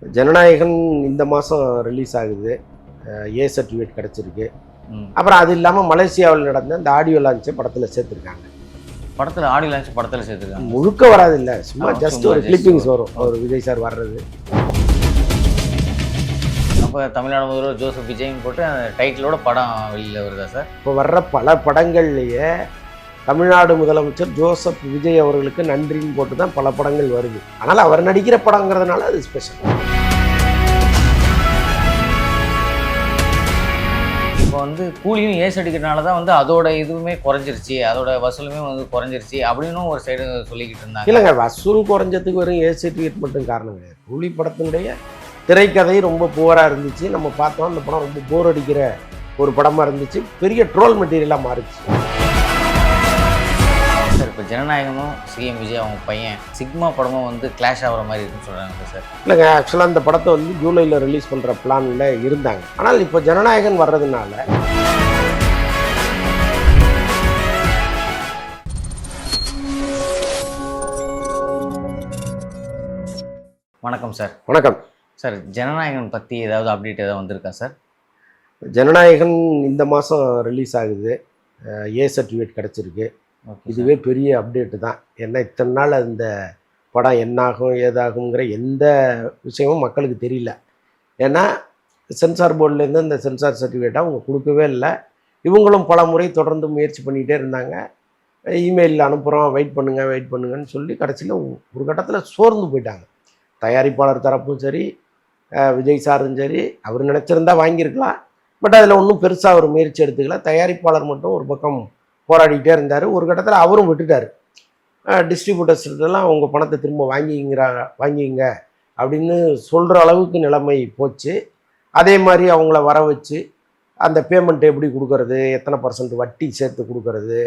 ஜனநாயகன் இந்த மாதம் ரிலீஸ் ஆகுது. ஏ சர்டிஃபிகேட் கிடச்சிருக்கு. அப்புறம் அது இல்லாமல் மலேசியாவில் நடந்த இந்த ஆடியோ லான்ச்சை படத்தில் சேர்த்துருக்காங்க. படத்தில் ஆடியோ லான்ச் படத்தில் சேர்த்துருக்காங்க. முழுக்க வராது இல்லை, சும்மா ஜஸ்ட் ஒரு கிளிப்பிங்ஸ் வரும். ஒரு விஜய் சார் வர்றது. அப்போ தமிழ்நாடு முதல்வர் ஜோசப் விஜய்னு போட்டு அந்த டைட்டிலோட படம் வெளியில் வருதா சார்? இப்போ வர்ற பல படங்கள்லேயே தமிழ்நாடு முதலமைச்சர் ஜோசப் விஜய் அவர்களுக்கு நன்றின்னு போட்டு தான் பல படங்கள் வருது. ஆனால் அவர் நடிக்கிற படங்கிறதுனால அது ஸ்பெஷல். இப்போ வந்து கூலியும் ஏஸ் அடிக்கிறதுனால தான் வந்து அதோட இதுவுமே குறைஞ்சிருச்சு, அதோட வசூலுமே வந்து குறைஞ்சிருச்சு அப்படின்னு ஒரு சைடு சொல்லிக்கிட்டு இருந்தாங்க. இல்லைங்க, வசூல் குறைஞ்சதுக்கு வெறும் ஏ சர்டிஃபிகேட் மட்டும் காரணம் கிடையாது. கூலி படத்தினுடைய திரைக்கதை ரொம்ப புவராக இருந்துச்சு. நம்ம பார்த்தோம், அந்த படம் ரொம்ப போர் அடிக்கிற ஒரு படமாக இருந்துச்சு. பெரிய ட்ரோல் மெட்டீரியலாக மாறிச்சு. சார் இப்போ ஜனநாயகமும் சிஎம் விஜய் அவங்க பையன் சிக்மா படமும் வந்து கிளாஷ் ஆகிற மாதிரி இருக்குன்னு சொல்கிறாங்க சார். இல்லைங்க, ஆக்சுவலாக அந்த படத்தை வந்து ஜூலையில் ரிலீஸ் பண்ணுற பிளானில் இருந்தாங்க. ஆனால் இப்போ ஜனநாயகன் வர்றதுனால வணக்கம் சார். வணக்கம் சார், ஜனநாயகன் பற்றி ஏதாவது அப்டேட் ஏதாவது வந்திருக்கா சார்? ஜனநாயகன் இந்த மாதம் ரிலீஸ் ஆகுது. ஏ சர்டிஃபிகேட் கிடச்சிருக்கு. இதுவே பெரிய அப்டேட்டு தான். ஏன்னா இத்தனை நாள் அந்த படம் என்னாகும் ஏதாகுங்கிற எந்த விஷயமும் மக்களுக்கு தெரியல. ஏன்னா சென்சார் போர்ட்லேருந்து இந்த சென்சார் சர்டிஃபிகேட்டை அவங்க கொடுக்கவே இல்லை. இவங்களும் பல முறை தொடர்ந்து முயற்சி பண்ணிகிட்டே இருந்தாங்க. இமெயிலில் அனுப்புகிறோம், வெயிட் பண்ணுங்கன்னு சொல்லி கடைசியில் ஒரு கட்டத்தில் சோர்ந்து போயிட்டாங்க. தயாரிப்பாளர் தரப்பும் சரி, விஜய் சாரும் சரி, அவர் நினச்சிருந்தா வாங்கியிருக்கலாம். பட் அதில் ஒன்றும் பெருசாக ஒரு முயற்சி எடுத்துக்கல. தயாரிப்பாளர் மட்டும் ஒரு பக்கம் போராடிக்கிட்டே இருந்தார். ஒரு கட்டத்தில் அவரும் விட்டுட்டார். டிஸ்ட்ரிபியூட்டர்ஸ்லாம் அவங்க பணத்தை திரும்ப வாங்கிங்க அப்படின்னு சொல்கிற அளவுக்கு நிலைமை போச்சு. அதே மாதிரி அவங்கள வர வச்சு அந்த பேமெண்ட் எப்படி கொடுக்கறது, எத்தனை % வட்டி சேர்த்து கொடுக்கறது,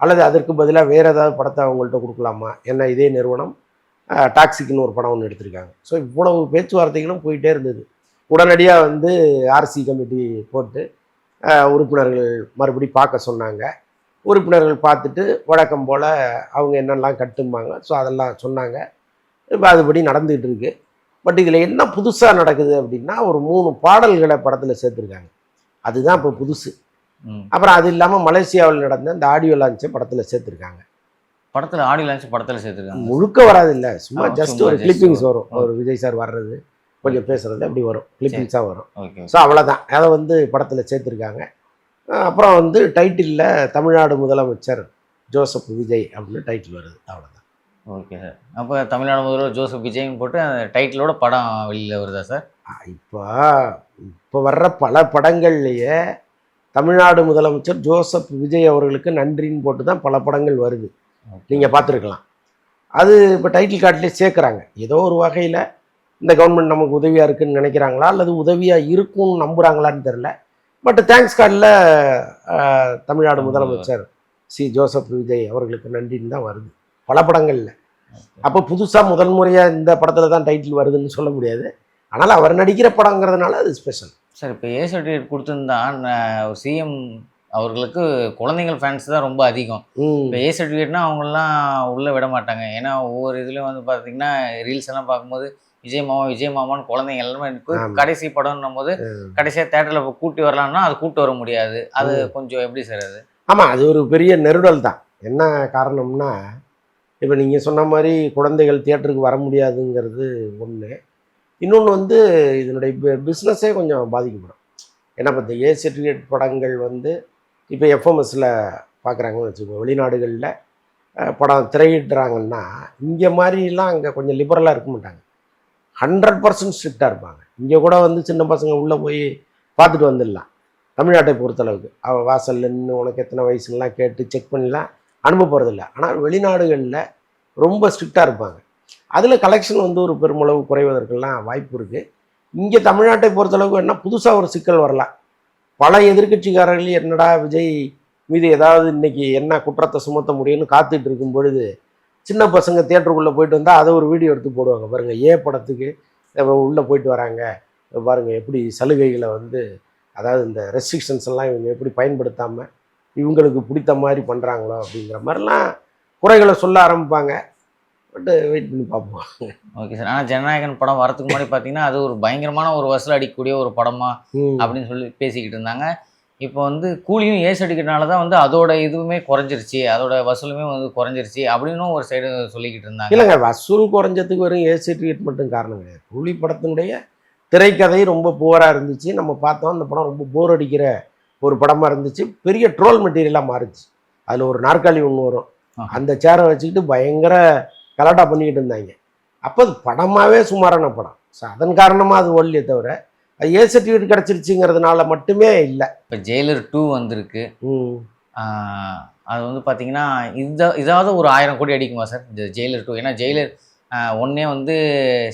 அல்லது அதற்கு பதிலாக வேறு ஏதாவது படத்தை அவங்கள்ட்ட கொடுக்கலாமா, ஏன்னா இதே நிறுவனம் டாக்ஸிக்குன்னு ஒரு படம் ஒன்று எடுத்திருக்காங்க. ஸோ இவ்வளவு பேச்சுவார்த்தைகளும் போயிட்டே இருந்தது. உடனடியாக வந்து ஆர்சி கமிட்டி போட்டு உறுப்பினர்கள் மறுபடி பார்க்க சொன்னாங்க. உறுப்பினர்கள் பார்த்துட்டு வழக்கம் போல் அவங்க என்னெல்லாம் கட்டும்பாங்க. ஸோ அதெல்லாம் சொன்னாங்க. இப்போ அதுபடி நடந்துகிட்டு இருக்கு. பட் இதில் என்ன புதுசாக நடக்குது அப்படின்னா, ஒரு 3 பாடல்களை படத்தில் சேர்த்துருக்காங்க. அதுதான் இப்போ புதுசு. அப்புறம் அது இல்லாமல் மலேசியாவில் நடந்த இந்த ஆடியோ லான்ச்சை படத்தில் சேர்த்துருக்காங்க. படத்தில் ஆடியோ லான்ச் படத்தில் சேர்த்துருக்காங்க. முழுக்க வராது இல்லை, சும்மா ஜஸ்ட் ஒரு கிளிப்பிங்ஸ் வரும். ஒரு விஜய் சார் வர்றது, கொஞ்சம் பேசுகிறது, அப்படி வரும், கிளிப்பிங்ஸாக வரும். ஸோ அவ்வளோதான். அதை வந்து படத்தில் சேர்த்துருக்காங்க. அப்புறம் வந்து டைட்டிலில் தமிழ்நாடு முதலமைச்சர் ஜோசப் விஜய் அப்படின்னு டைட்டில் வருது. அவ்வளோதான். Okay sir. அப்போ தமிழ்நாடு முதல்வர் ஜோசப் விஜய்னு போட்டு அந்த டைட்டிலோட படம் வெளியில் வருதா சார்? இப்போ வர்ற பல படங்கள்லேயே தமிழ்நாடு முதலமைச்சர் ஜோசப் விஜய் அவர்களுக்கு நன்றின்னு போட்டு தான் பல படங்கள் வருது. நீங்கள் பார்த்துருக்கலாம். அது இப்போ டைட்டில் கார்ட்லேயே சேர்க்குறாங்க. ஏதோ ஒரு வகையில் இந்த கவர்மெண்ட் நமக்கு உதவியாக இருக்குதுன்னு நினைக்கிறாங்களா, அல்லது உதவியாக இருக்கும்னு நம்புகிறாங்களான்னு தெரில. பட் தேங்க்ஸ் கார்டில் தமிழ்நாடு முதலமைச்சர் ஜோசப் விஜய் அவர்களுக்கு நன்றின்னு தான் வருது பல படங்களில். அப்போ புதுசாக முதல் முறையாக இந்த படத்தில் தான் டைட்டில் வருதுன்னு சொல்ல முடியாது. ஆனால் அவர் நடிக்கிற படங்கிறதுனால அது ஸ்பெஷல். சார், இப்போ ஏ சர்டிஃபிகேட் கொடுத்துருந்தா சிஎம் அவர்களுக்கு குழந்தைங்கள் ஃபேன்ஸ் தான் ரொம்ப அதிகம். இப்போ ஏ சர்டிஃபிகேட்னா அவங்களாம் உள்ளே விட மாட்டாங்க. ஏன்னா ஒவ்வொரு இதுலேயும் வந்து பார்த்தீங்கன்னா ரீல்ஸ் எல்லாம் பார்க்கும்போது விஜய் மாமான்னு குழந்தைங்க எல்லாமே கடைசி படம்னும் போது கடைசியாக தேட்டரில் கூட்டி வரலாம்னா அது கூட்டு வர முடியாது. அது கொஞ்சம் எப்படி சார் அது? ஆமாம், அது ஒரு பெரிய நெருடல் தான். என்ன காரணம்னா, இப்போ நீங்கள் சொன்ன மாதிரி குழந்தைகள் தியேட்டருக்கு வர முடியாதுங்கிறது ஒன்று. இன்னொன்று வந்து இதனுடைய பிஸ்னஸே கொஞ்சம் பாதிக்கப்படும். ஏன்னா இப்போ இந்த ஏ சர்டிஃபிகேட் படங்கள் வந்து இப்போ எஃப்எம்எஸில் பார்க்குறாங்கன்னு வச்சுக்கோங்க. வெளிநாடுகளில் படம் திரையிடுறாங்கன்னா இங்கே மாதிரிலாம் அங்கே கொஞ்சம் லிபரலாக இருக்க மாட்டாங்க. 100% ஸ்ட்ரிக்டாக இருப்பாங்க. இங்கே கூட வந்து சின்ன பசங்க உள்ளே போய் பார்த்துட்டு வந்துடலாம். தமிழ்நாட்டை பொறுத்தளவுக்கு அவள் வாசல் நின்று உனக்கு எத்தனை வயசுலாம் கேட்டு செக் பண்ணிலாம் அனுப்ப போகிறதில்ல. ஆனால் வெளிநாடுகளில் ரொம்ப ஸ்ட்ரிக்டாக இருப்பாங்க. அதில் கலெக்ஷன் வந்து ஒரு பெருமளவு குறைவதற்கெல்லாம் வாய்ப்பு இருக்குது. இங்கே தமிழ்நாட்டை பொறுத்தளவுக்கு என்ன புதுசாக ஒரு சிக்கல் வரலாம். பல எதிர்கட்சிக்காரர்கள் என்னடா விஜய் மீது ஏதாவது இன்றைக்கி என்ன குற்றத்தை சுமத்த முடியும்னு காத்துட்டு இருக்கும் பொழுது சின்ன பசங்க தியேட்டருக்குள்ளே போயிட்டு வந்தால் அதை ஒரு வீடியோ எடுத்து போடுவாங்க. பாருங்கள், ஏ படத்துக்கு உள்ளே போயிட்டு வராங்க பாருங்கள், எப்படி சலுகைகளை வந்து, அதாவது இந்த ரெஸ்ட்ரிக்ஷன்ஸ் எல்லாம் இவங்க எப்படி பயன்படுத்தாமல் இவங்களுக்கு பிடித்த மாதிரி பண்ணுறாங்களோ அப்படிங்கிற மாதிரிலாம் குறைகளை சொல்ல ஆரம்பிப்பாங்க. பட் வெயிட் பண்ணி பார்ப்போம். Okay sir. ஆனால் ஜனநாயகன் படம் வரதுக்கு முன்னாடி பார்த்தீங்கன்னா அது ஒரு பயங்கரமான ஒரு வசூல் அடிக்கக்கூடிய ஒரு படமா அப்படின்னு சொல்லி பேசிக்கிட்டு இருந்தாங்க. இப்போ வந்து கூலியும் ஏஸ் அடிக்கிறதுனால தான் வந்து அதோட இதுவுமே குறைஞ்சிருச்சு, அதோட வசூலுமே வந்து குறைஞ்சிருச்சு அப்படின்னு ஒரு சைடு சொல்லிக்கிட்டு இருந்தாங்க. இல்லைங்க, வசூல் குறைஞ்சதுக்கு வெறும் ஏ சர்டிஃபிகேட் மட்டும் காரணம் கிடையாது. கூலி படத்தினுடைய திரைக்கதை ரொம்ப புவராக இருந்துச்சு. நம்ம பார்த்தோம் அந்த படம் ரொம்ப போர் அடிக்கிற ஒரு படமாக இருந்துச்சு. பெரிய ட்ரோல் மெட்டீரியலாக மாறிச்சு. அதில் ஒரு நாற்காலி ஒன்று வரும், அந்த சேரை வச்சுக்கிட்டு பயங்கர கலாட்டா பண்ணிக்கிட்டு இருந்தாங்க. அப்போ அது படமாகவே சுமாரான படம். ஸோ அதன் காரணமாக அது ஓடலையே தவிர அது ஏ சர்டிஃபிகேட் கிடச்சிருச்சுங்கிறதுனால மட்டுமே இல்லை. இப்போ ஜெயிலர் 2 வந்திருக்கு. அது வந்து பார்த்தீங்கன்னா இதாவது ஒரு 1000 கோடி அடிக்குமா சார் இந்த ஜெயிலர் 2? ஏன்னா ஜெயிலர் 1 வந்து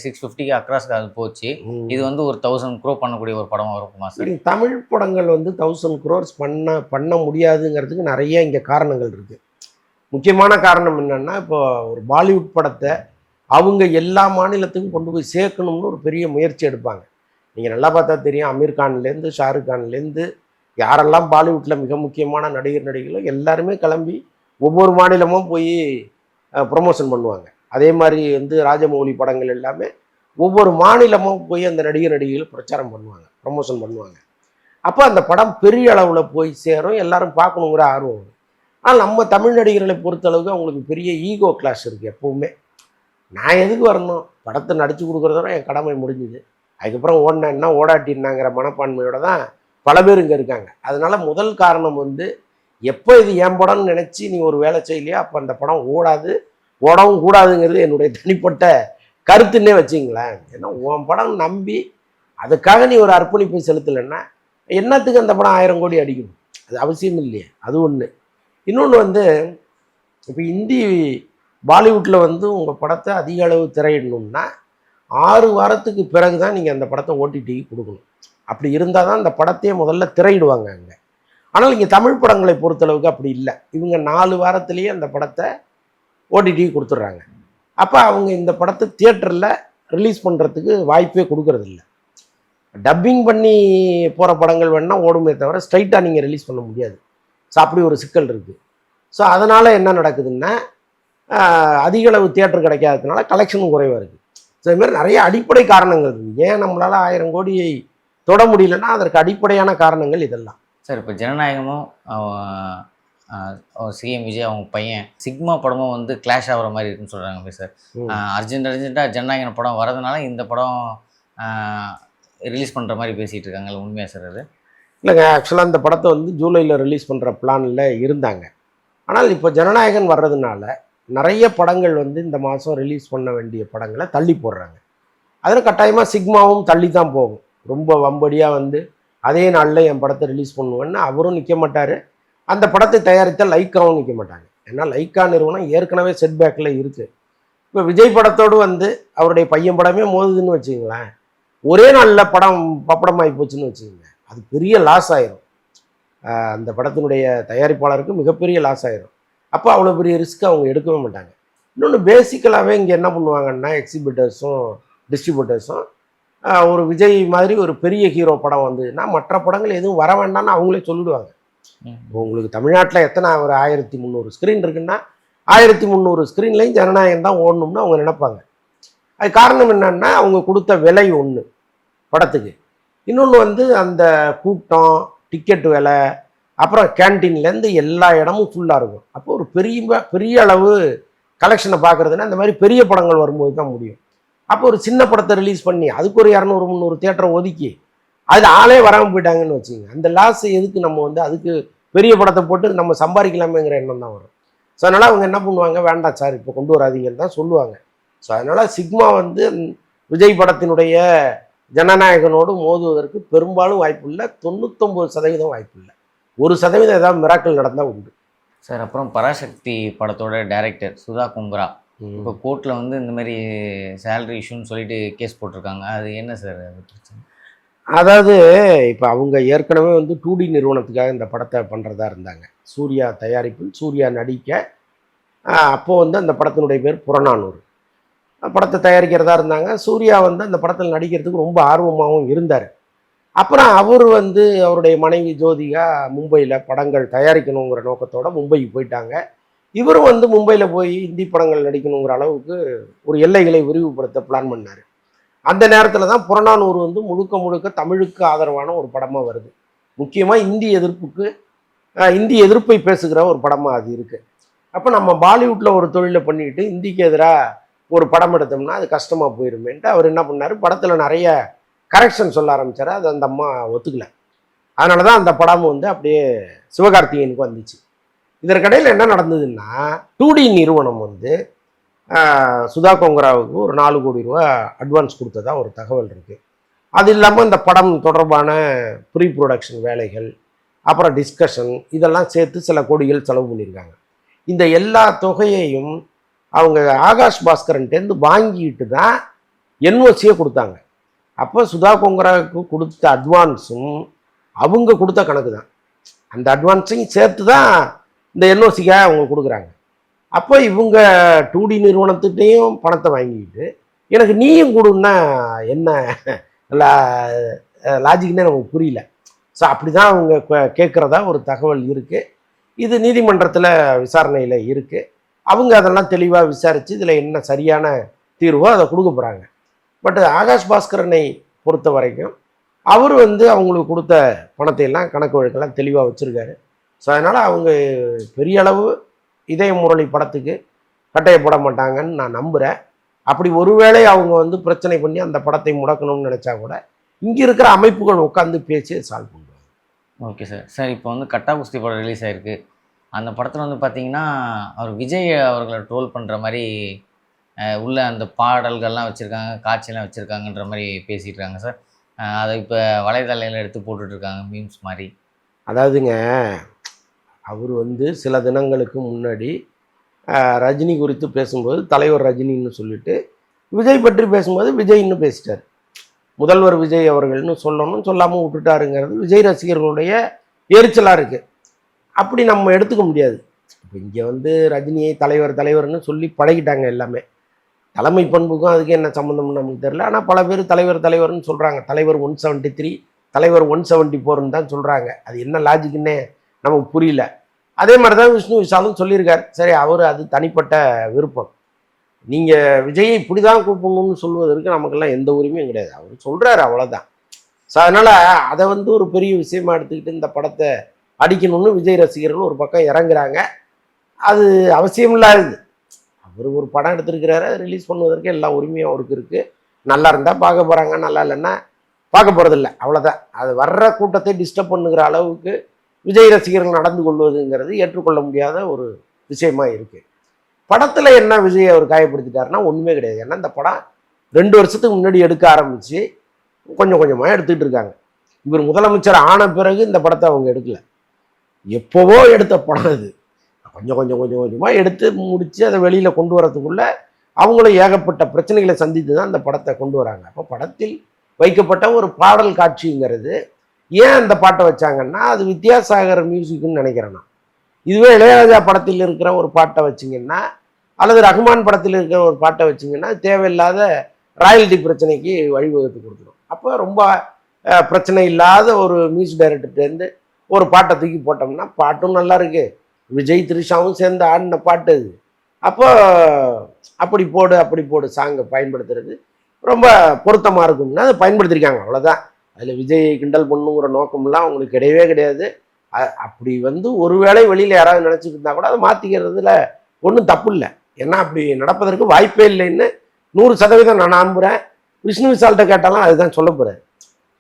650 அக்ராஸ்க்கு அது போச்சு. இது வந்து ஒரு 1000 crore பண்ணக்கூடிய ஒரு படம் இருக்குமா சார்? தமிழ் படங்கள் வந்து 1000 crores பண்ண முடியாதுங்கிறதுக்கு நிறைய இங்கே காரணங்கள் இருக்குது. முக்கியமான காரணம் என்னென்னா, இப்போ ஒரு பாலிவுட் படத்தை அவங்க எல்லா மாநிலத்துக்கும் கொண்டு போய் சேர்க்கணும்னு ஒரு பெரிய முயற்சி எடுப்பாங்க. நீங்கள் நல்லா பார்த்தா தெரியும், அமீர் கான்லேருந்து ஷாருக் கான்லேருந்து யாரெல்லாம் பாலிவுட்டில் மிக முக்கியமான நடிகர் நடிகைகளோ எல்லாருமே கிளம்பி ஒவ்வொரு மாநிலமும் போய் ப்ரொமோஷன் பண்ணுவாங்க. அதே மாதிரி வந்து ராஜமௌலி படங்கள் எல்லாமே ஒவ்வொரு மாநிலமும் போய் அந்த நடிகர் நடிகைகள் பிரச்சாரம் பண்ணுவாங்க, ப்ரொமோஷன் பண்ணுவாங்க. அப்போ அந்த படம் பெரிய அளவில் போய் சேரும், எல்லாரும் பார்க்கணுங்கிற ஆர்வம் வரும். ஆனால் நம்ம தமிழ் நடிகர்களை பொறுத்தளவுக்கு அவங்களுக்கு பெரிய ஈகோ கிளாஸ் இருக்குது எப்போவுமே. நான் எதுக்கு வரணும், படத்தை நடித்து கொடுக்குறதோட என் கடமை முடிஞ்சுது, அதுக்கப்புறம் ஓடினா ஓடாட்டின்னாங்கிற மனப்பான்மையோட தான் பல பேர் இங்கே இருக்காங்க. அதனால முதல் காரணம் வந்து எப்போ இது என் படம்னு நினச்சி நீ ஒரு வேலை செய்யலையோ அப்போ அந்த படம் ஓடவும் கூடாதுங்கிறது என்னுடைய தனிப்பட்ட கருத்துன்னே வச்சிங்களேன். ஏன்னா உன் படம் நம்பி அதுக்காக நீ ஒரு அர்ப்பணிப்பை செலுத்தலைன்னா என்னத்துக்கு அந்த படம் 1000 கோடி அடிக்கணும்? அது அவசியம் இல்லையே. அது ஒன்று. இன்னொன்று வந்து இப்போ இந்தி பாலிவுட்டில் வந்து உங்கள் படத்தை அதிக அளவு திரையிடணும்னா 6 வாரத்துக்கு பிறகு தான் நீங்கள் அந்த படத்தை ஓடிடிக்கு கொடுக்கணும். அப்படி இருந்தால் தான் அந்த படத்தையே முதல்ல திரையிடுவாங்க அங்கே. ஆனால் இங்கே தமிழ் படங்களை பொறுத்தளவுக்கு அப்படி இல்லை. இவங்க 4 வாரத்திலேயே அந்த படத்தை ஓடிடிக்கு கொடுத்துட்றாங்க. அப்போ அவங்க இந்த படத்தை தியேட்டரில் ரிலீஸ் பண்ணுறதுக்கு வாய்ப்பே கொடுக்கறதில்ல. டப்பிங் பண்ணி போகிற படங்கள் வேணால் ஓடுமே தவிர ஸ்ட்ரைட்டாக நீங்கள் ரிலீஸ் பண்ண முடியாது. ஸோ அப்படி ஒரு சிக்கல் இருக்குது. ஸோ அதனால் என்ன நடக்குதுன்னா, அதிக அளவு தியேட்டர் கிடைக்காததுனால கலெக்ஷனும் குறைவாக இருக்குது. ஸோ இதுமாதிரி நிறைய அடிப்படை காரணங்கள் இருக்குது. ஏன் நம்மளால் 1000 கோடியை தொட முடியலன்னா அதற்கு அடிப்படையான காரணங்கள் இதெல்லாம். சார் இப்போ ஜனநாயகமும் சிஎம் விஜய் அவங்க பையன் சிக்மா படமும் வந்து கிளாஷ் ஆகிற மாதிரி இருக்குன்னு சொல்கிறாங்க சார். அர்ஜென்ட்டாக ஜனநாயகன் படம் வரதுனால இந்த படம் ரிலீஸ் பண்ணுற மாதிரி பேசிகிட்டு இருக்காங்க, உண்மையாக சார் அது? இல்லைங்க, ஆக்சுவலாக இந்த படத்தை வந்து ஜூலையில் ரிலீஸ் பண்ணுற பிளானில் இருந்தாங்க. ஆனால் இப்போ ஜனநாயகன் வர்றதுனால நிறைய படங்கள் வந்து இந்த மாதம் ரிலீஸ் பண்ண வேண்டிய படங்களை தள்ளி போடுறாங்க. அதில் கட்டாயமாக சிக்மாவும் தள்ளி தான் போகும். ரொம்ப வம்படியாக வந்து அதே நாளில் என் படத்தை ரிலீஸ் பண்ணுவேன்னு அவரும் நிற்க மாட்டார், அந்த படத்தை தயாரித்த லைக்காவும் நிற்க மாட்டாங்க. ஏன்னா லைக்கா நிறுவனம் ஏற்கனவே செட்பேக்கில் இருக்குது. இப்போ விஜய் படத்தோடு வந்து அவருடைய பையன் படமே மோதுதுன்னு வச்சுங்களேன், ஒரே நாளில் படம் பப்படமாகி போச்சுன்னு வச்சுக்கோங்க, அது பெரிய லாஸ் ஆயிரும். அந்த படத்தினுடைய தயாரிப்பாளருக்கு மிகப்பெரிய லாஸ் ஆயிரும். அப்போ அவ்வளோ பெரிய ரிஸ்க் அவங்க எடுக்கவே மாட்டாங்க. இன்னொன்று பேசிக்கலாகவே இங்கே என்ன பண்ணுவாங்கன்னா, எக்ஸிபிட்டர்ஸும் டிஸ்ட்ரிபியூட்டர்ஸும் ஒரு விஜய் மாதிரி ஒரு பெரிய ஹீரோ படம் வந்ததுன்னா மற்ற படங்கள் எதுவும் வர வேண்டாம்னு அவங்களே சொல்லிடுவாங்க. இப்போ உங்களுக்கு தமிழ்நாட்டில் எத்தனை ஒரு 1300 ஸ்க்ரீன் இருக்குன்னா 1300 ஸ்க்ரீன்லையும் ஜனநாயகம் தான் ஓடணும்னு அவங்க நினைப்பாங்க. அது காரணம் என்னன்னா, அவங்க கொடுத்த விலை ஒன்று படத்துக்கு, இன்னொன்று வந்து அந்த கூட்டம், டிக்கெட் விலை, அப்புறம் கேன்டீன்லேருந்து எல்லா இடமும் ஃபுல்லாக இருக்கும். அப்போ ஒரு பெரிய அளவு கலெக்ஷனை பார்க்குறதுன்னா இந்த மாதிரி பெரிய படங்கள் வரும்போது தான் முடியும். அப்போ ஒரு சின்ன படத்தை ரிலீஸ் பண்ணி அதுக்கு ஒரு 200-300 தியேட்டரை ஒதுக்கி அது ஆளே வராமல் போயிட்டாங்கன்னு வச்சுங்க, அந்த லாஸ் எதுக்கு நம்ம வந்து அதுக்கு பெரிய படத்தை போட்டு நம்ம சம்பாதிக்கலாமேங்கிற எண்ணம் தான் வரும். ஸோ அதனால் அவங்க என்ன பண்ணுவாங்க, வேண்டாம் சார் இப்போ கொண்டு வராதீங்கன்னு தான் சொல்லுவாங்க. ஸோ அதனால் சிக்மா வந்து விஜய் படத்தினுடைய ஜனநாயகனோடு மோதுவதற்கு பெரும்பாலும் வாய்ப்பு இல்லை. 99% வாய்ப்பு இல்லை. 1% ஏதாவது மிராக்கள் நடந்தால் உண்டு சார். அப்புறம் பராசக்தி படத்தோட டைரக்டர் சுதா குங்கரா இப்போ கோர்ட்டில் வந்து இந்த மாதிரி சேலரி இஷ்யூன்னு சொல்லிட்டு கேஸ் போட்டிருக்காங்க. அது என்ன சார் அது பிரச்சனை? அதாவது இப்போ அவங்க ஏற்கனவே வந்து 2D நிறுவனத்துக்காக இந்த படத்தை பண்ணுறதா இருந்தாங்க. சூர்யா தயாரிப்பில் சூர்யா நடிக்க. அப்போது வந்து அந்த படத்தினுடைய பேர் புறநானூறு. படத்தை தயாரிக்கிறதா இருந்தாங்க. சூர்யா வந்து அந்த படத்தில் நடிக்கிறதுக்கு ரொம்ப ஆர்வமாகவும் இருந்தார். அப்புறம் அவர் வந்து அவருடைய மனைவி ஜோதிகா மும்பையில் படங்கள் தயாரிக்கணுங்கிற நோக்கத்தோடு மும்பைக்கு போயிட்டாங்க. இவரும் வந்து மும்பையில் போய் இந்தி படங்கள் நடிக்கணுங்கிற அளவுக்கு ஒரு எல்லைகளை விரிவுபடுத்த பிளான் பண்ணார். அந்த நேரத்தில் தான் புறநானூறு வந்து முழுக்க முழுக்க தமிழுக்கு ஆதரவான ஒரு படமாக வருது. முக்கியமாக இந்தி எதிர்ப்பை பேசுகிற ஒரு படமாக அது இருக்குது. அப்போ நம்ம பாலிவுட்டில் ஒரு தொழிலை பண்ணிக்கிட்டு இந்திக்கு எதிராக ஒரு படம் எடுத்தோம்னா அது கஷ்டமாக போயிருமேன்ட்டு அவர் என்ன பண்ணார், படத்தில் நிறைய கரெக்ஷன் சொல்ல ஆரம்பித்தார். அது அந்த அம்மா ஒத்துக்கல. அதனால தான் அந்த படம் வந்து அப்படியே சிவகார்த்திகேயனுக்கு வந்துச்சு. இதற்கிடையில் என்ன நடந்ததுன்னா, 2D நிறுவனம் வந்து சுதா கொங்கராவுக்கு ஒரு 4 கோடி ரூபா அட்வான்ஸ் கொடுத்ததா ஒரு தகவல் இருக்குது. அது இல்லாமல் இந்த படம் தொடர்பான ப்ரீ ப்ரொடக்ஷன் வேலைகள், அப்புறம் டிஸ்கஷன், இதெல்லாம் சேர்த்து சில கோடிகள் செலவு பண்ணியிருக்காங்க. இந்த எல்லா தொகையையும் அவங்க ஆகாஷ் பாஸ்கரன்ட்டேருந்து வாங்கிட்டு தான் என்ஓசியே கொடுத்தாங்க. அப்போ சுதா கொங்கராவுக்கு கொடுத்த அட்வான்ஸும் அவங்க கொடுத்த கணக்கு தான். அந்த அட்வான்ஸையும் சேர்த்து தான் இந்த என்ஓசிக்காக அவங்க கொடுக்குறாங்க. அப்போ இவங்க 2D நிறுவனத்துகிட்டையும் பணத்தை வாங்கிக்கிட்டு எனக்கு நீயும் கொடுன்னா என்ன லாஜிக்னே நமக்கு புரியல. ஸோ அப்படி தான் அவங்க கேட்குறதா ஒரு தகவல் இருக்குது. இது நீதிமன்றத்தில் விசாரணையில் இருக்குது. அவங்க அதெல்லாம் தெளிவாக விசாரித்து இதில் என்ன சரியான தீர்வோ அதை கொடுக்க போகிறாங்க. பட் ஆகாஷ் பாஸ்கரனை பொறுத்த வரைக்கும் அவர் வந்து அவங்களுக்கு கொடுத்த பணத்தை எல்லாம் கணக்கு வழக்கெல்லாம் தெளிவாக வச்சுருக்காரு. ஸோ அதனால் அவங்க பெரிய அளவு இதய முரளி படத்துக்கு கட்டையை போட மாட்டாங்கன்னு நான் நம்புகிறேன். அப்படி ஒருவேளை அவங்க வந்து பிரச்சனை பண்ணி அந்த படத்தை முடக்கணும்னு நினச்சா கூட இங்கே இருக்கிற அமைப்புகள் உட்காந்து பேசி சால்வ் பண்ணுவாங்க. Okay sir. சார் இப்போ வந்து கட்டா குஸ்தி படம் ரிலீஸ் ஆகிருக்கு. அந்த படத்தில் வந்து பார்த்தீங்கன்னா அவர் விஜய் அவர்களை ட்ரோல் பண்ணுற மாதிரி உள்ள அந்த பாடல்கள்லாம் வச்சுருக்காங்க, காட்சியெல்லாம் வச்சுருக்காங்கன்ற மாதிரி பேசிகிட்டு இருக்காங்க சார். அதை இப்போ வலைதளங்களில் எடுத்து போட்டுட்ருக்காங்க மீம்ஸ் மாதிரி. அதாவதுங்க, அவர் வந்து சில தினங்களுக்கு முன்னாடி ரஜினி குறித்து பேசும்போது தலைவர் ரஜினின்னு சொல்லிட்டு விஜய் பற்றி பேசும்போது விஜய்ன்னு பேசிட்டார். முதல்வர் விஜய் அவர்கள்னு சொல்லணும், சொல்லாமல் விட்டுட்டாருங்கிறது விஜய் ரசிகர்களுடைய எரிச்சலாக இருக்குது. அப்படி நம்ம எடுத்துக்க முடியாது. இப்போ இங்கே வந்து ரஜினியை தலைவர்னு சொல்லி பழகிட்டாங்க எல்லாமே. தலைமை பண்புக்கும் அதுக்கு என்ன சம்மந்தம்னு நமக்கு தெரியல. ஆனால் பல பேர் தலைவர்னு சொல்கிறாங்க. தலைவர் 173, தலைவர் 174ன்னு தான் சொல்கிறாங்க. அது என்ன லாஜிக்குன்னே நமக்கு புரியல. அதே மாதிரி தான் விஷ்ணு விஷாலும் சொல்லியிருக்கார். சரி, அவர் அது தனிப்பட்ட விருப்பம். நீங்கள் விஜயை இப்படி தான் கூப்பிடணும்னு சொல்வதற்கு நமக்கெல்லாம் எந்த உரிமையும் கிடையாது. அவர் சொல்கிறாரு, அவ்வளோதான். ஸோ அதனால் அதை வந்து ஒரு பெரிய விஷயமா எடுத்துக்கிட்டு இந்த படத்தை அடிக்கணும்னு விஜய் ரசிகர்கள் ஒரு பக்கம் இறங்குறாங்க. அது அவசியம் இல்லாதது. அவர் ஒரு படம் எடுத்துருக்கிறாரு, அதை ரிலீஸ் பண்ணுவதற்கு எல்லா உரிமையும் அவருக்கு இருக்குது. நல்லா இருந்தால் பார்க்க போகிறாங்க, நல்லா இல்லைன்னா பார்க்க போகிறதில்ல, அவ்வளோதான். அது வர்ற கூட்டத்தை டிஸ்டர்ப் பண்ணுகிற அளவுக்கு விஜய் ரசிகர்கள் நடந்து கொள்வதுங்கிறது ஏற்றுக்கொள்ள முடியாத ஒரு விஷயமா இருக்குது. படத்தில் என்ன விஜய் அவர் காயப்படுத்திட்டாருன்னா ஒன்றுமே கிடையாது. ஏன்னா இந்த படம் 2 வருஷத்துக்கு முன்னாடி எடுக்க ஆரம்பித்து கொஞ்சம் கொஞ்சமாக எடுத்துகிட்டு இருக்காங்க. இவர் முதலமைச்சர் ஆன பிறகு இந்த படத்தை அவங்க எடுக்கல. எப்போவோ எடுத்த படம் அது. கொஞ்சமாக எடுத்து முடித்து அதை வெளியில் கொண்டு வரதுக்குள்ளே அவங்களும் ஏகப்பட்ட பிரச்சனைகளை சந்தித்து தான் அந்த படத்தை கொண்டு வராங்க. அப்போ படத்தில் வைக்கப்பட்ட ஒரு பாடல் காட்சிங்கிறது ஏன் அந்த பாட்டை வச்சாங்கன்னா அது வித்யாசாகர் மியூசிக்குன்னு நினைக்கிறேன் நான். இதுவே இளையராஜா படத்தில் இருக்கிற ஒரு பாட்டை வச்சிங்கன்னா அல்லது ரஹ்மான் படத்தில் இருக்கிற ஒரு பாட்டை வச்சிங்கன்னா தேவையில்லாத ராயல்டி பிரச்சனைக்கு வழிவகுத்து கொடுத்துரும். அப்போ ரொம்ப பிரச்சனை இல்லாத ஒரு மியூசிக் டைரக்டர்லேருந்து ஒரு பாட்டை தூக்கி போட்டோம்னா பாட்டும் நல்லா இருக்குது, விஜய் த்ரிஷாவும் சேர்ந்து ஆடின பாட்டு அது. அப்போ அப்படி போடு சாங்கை பயன்படுத்துறது ரொம்ப பொருத்தமாக இருக்கும்னா அதை பயன்படுத்தியிருக்காங்க, அவ்வளோதான். அதில் விஜய் கிண்டல் பண்ணுங்கிற நோக்கம்லாம் அவங்களுக்கு கிடையவே கிடையாது. அப்படி வந்து ஒருவேளை வெளியில் யாராவது நினச்சிட்டு இருந்தால் கூட அதை மாற்றிக்கிறதுல ஒன்றும் தப்பு இல்லை. ஏன்னா அப்படி நடப்பதற்கு வாய்ப்பே இல்லைன்னு 100% நான் நம்புகிறேன். விஷ்ணு விஷால்கிட்ட கேட்டாலும் அதுதான் சொல்ல போகிறார்.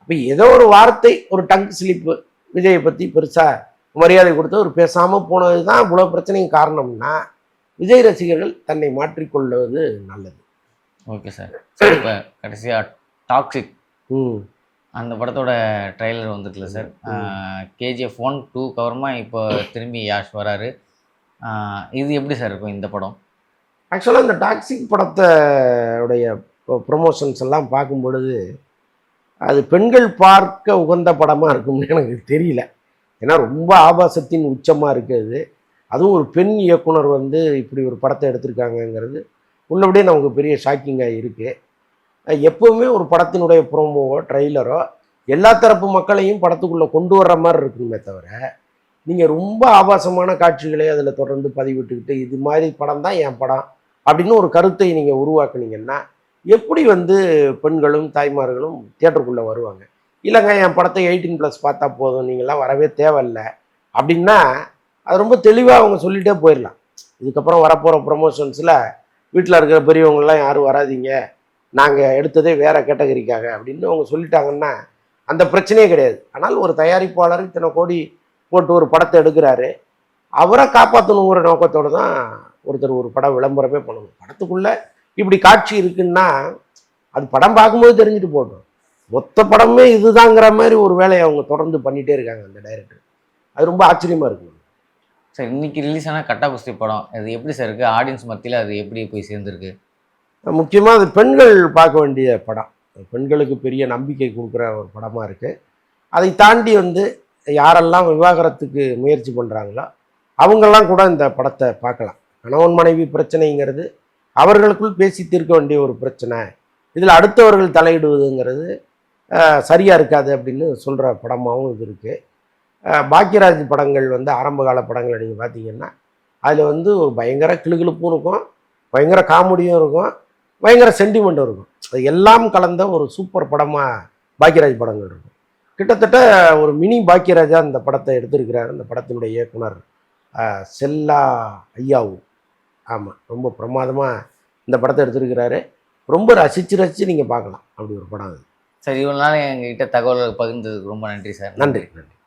அப்போ ஏதோ ஒரு வார்த்தை, ஒரு டங் ஸ்லிப்பு விஜயை பற்றி பெருசாக மரியாதை கொடுத்து ஒரு பேசாமல் போனது தான் இவ்வளோ பிரச்சனையும் காரணம்னா விஜய் ரசிகர்கள் தன்னை மாற்றிக்கொள்வது நல்லது. Okay sir. இப்போ கடைசியாக டாக்ஸிக் அந்த படத்தோட ட்ரெய்லர் வந்துருக்குல்ல சார். KGF 1, 2 கவரமா இப்போ திரும்பி யாஷ் வராரு. இது எப்படி சார் இருக்கும் இந்த படம்? ஆக்சுவலாக இந்த டாக்ஸிக் படத்தோடைய ப்ரொமோஷன்ஸ் எல்லாம் பார்க்கும் பொழுது அது பெண்கள் பார்க்க உகந்த படமாக இருக்கும்னு எனக்கு தெரியல. ஏன்னா ரொம்ப ஆபாசத்தின் உச்சமாக இருக்குது. அதுவும் ஒரு பெண் இயக்குனர் வந்து இப்படி ஒரு படத்தை எடுத்திருக்காங்கங்கிறது உள்ளபடியே நமக்கு பெரிய ஷாக்கிங்காக இருக்குது. எப்போவுமே ஒரு படத்தினுடைய ப்ரோமோவோ ட்ரெய்லரோ எல்லா தரப்பு மக்களையும் படத்துக்குள்ளே கொண்டு வர்ற மாதிரி இருக்குமே தவிர நீங்கள் ரொம்ப ஆபாசமான காட்சிகளை அதில் தொடர்ந்து பதிவிட்டுக்கிட்டு இது மாதிரி படம் தான் என் படம் அப்படின்னு ஒரு கருத்தை நீங்கள் உருவாக்குனீங்கன்னா எப்படி வந்து பெண்களும் தாய்மார்களும் தியேட்டருக்குள்ளே வருவாங்க? இல்லைங்க என் படத்தை 18+ பார்த்தா போதும், நீங்களாம் வரவே தேவையில்லை அப்படின்னா அது ரொம்ப தெளிவாக அவங்க சொல்லிகிட்டே போயிடலாம். இதுக்கப்புறம் வரப்போகிற ப்ரொமோஷன்ஸில் வீட்டில் இருக்கிற பெரியவங்களாம் யாரும் வராதீங்க, நாங்கள் எடுத்ததே வேறு கேட்டகரிக்காக அப்படின்னு அவங்க சொல்லிட்டாங்கன்னா அந்த பிரச்சனையே கிடையாது. ஆனால் ஒரு தயாரிப்பாளர் இத்தனை கோடி போட்டு ஒரு படத்தை எடுக்கிறாரு, அவரை காப்பாற்றணுங்கிற நோக்கத்தோடு தான் ஒருத்தர் ஒரு படம் விளம்பரமே பண்ணணும். படத்துக்குள்ளே இப்படி காட்சி இருக்குன்னா அது படம் பார்க்கும்போது தெரிஞ்சுட்டு போட்டோம். மொத்த படமே இதுதாங்கிற மாதிரி ஒரு வேலையை அவங்க தொடர்ந்து பண்ணிகிட்டே இருக்காங்க அந்த டைரக்டர். அது ரொம்ப ஆச்சரியமாக இருக்கு. சார் இன்னைக்கு ரிலீஸ் ஆன கட்டா குஸ்தி படம் அது எப்படி சார் இருக்குது? ஆடியன்ஸ் மத்தியில் அது எப்படி போய் சேர்ந்துருக்கு? முக்கியமாக அது பெண்கள் பார்க்க வேண்டிய படம், பெண்களுக்கு பெரிய நம்பிக்கை கொடுக்குற ஒரு படமாக இருக்குது. அதை தாண்டி வந்து யாரெல்லாம் விவாகரத்துக்கு முயற்சி பண்ணுறாங்களோ அவங்கெல்லாம் கூட இந்த படத்தை பார்க்கலாம். கணவன் மனைவி பிரச்சனைங்கிறது அவர்களுக்குள் பேசி தீர்க்க வேண்டிய ஒரு பிரச்சனை, இதில் அடுத்தவர்கள் தலையிடுவதுங்கிறது சரியாக இருக்காது அப்படின்னு சொல்கிற படமாகவும் இது இருக்குது. பாக்யராஜ் படங்கள் வந்து ஆரம்ப கால படங்களை நீங்கள் பார்த்தீங்கன்னா அதில் வந்து ஒரு பயங்கர கிளுகிழுப்பும் இருக்கும், பயங்கர காமெடியும் இருக்கும், பயங்கர சென்டிமெண்ட்டும் இருக்கும். அது எல்லாம் கலந்த ஒரு சூப்பர் படமாக பாக்யராஜ் படங்கள் இருக்கும். கிட்டத்தட்ட ஒரு மினி பாக்யராஜா இந்த படத்தை எடுத்திருக்கிறார் அந்த படத்தினுடைய இயக்குனர் செல்லா ஐயாவு. ஆமாம், ரொம்ப பிரமாதமாக இந்த படத்தை எடுத்திருக்கிறாரு. ரொம்ப ரசித்து நீங்கள் பார்க்கலாம் அப்படி ஒரு படம் அது. சார் இவ்வளோ நாள் எங்ககிட்ட தகவல்கள் பகிர்ந்ததுக்கு ரொம்ப நன்றி சார். நன்றி.